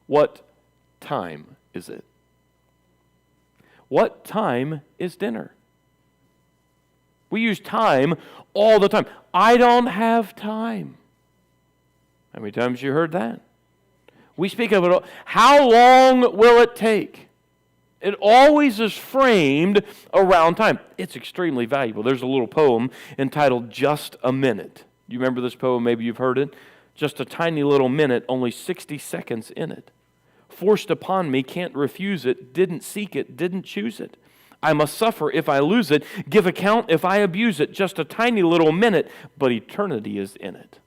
What time is it? What time is dinner? We use time all the time. I don't have time. How many times you heard that? We speak of it all. How long will it take? It always is framed around time. It's extremely valuable. There's a little poem entitled Just a Minute. You remember this poem? Maybe you've heard it. Just a tiny little minute, only 60 seconds in it. Forced upon me, can't refuse it, didn't seek it, didn't choose it. I must suffer if I lose it, give account if I abuse it. Just a tiny little minute, but eternity is in it.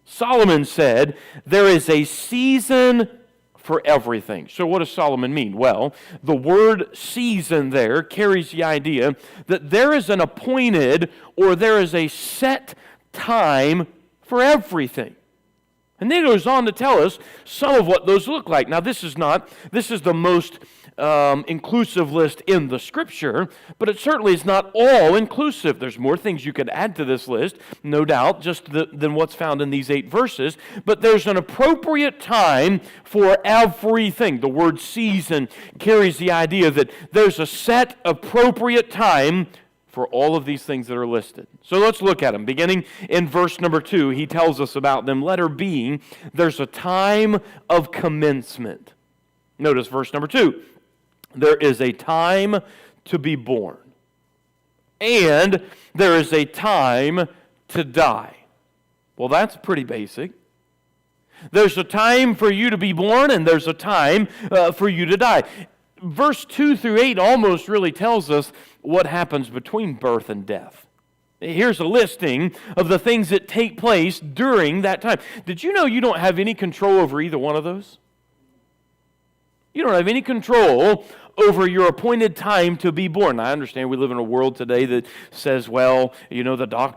Solomon said, there is a season for everything. So what does Solomon mean? Well, the word season there carries the idea that there is an appointed or there is a set time for everything. And then he goes on to tell us some of what those look like. Now, this is the most inclusive list in the Scripture, but it certainly is not all inclusive. There's more things you could add to this list, no doubt, than what's found in these 8 verses, but there's an appropriate time for everything. The word season carries the idea that there's a set appropriate time for all of these things that are listed. So let's look at them. Beginning in verse number 2, he tells us about them. Letter B, there's a time of commencement. Notice verse number 2. There is a time to be born, and there is a time to die. Well, that's pretty basic. There's a time for you to be born, and there's a time for you to die. Verse 2 through 8 almost really tells us what happens between birth and death. Here's a listing of the things that take place during that time. Did you know you don't have any control over either one of those? You don't have any control over your appointed time to be born. I understand we live in a world today that says, well, the doctor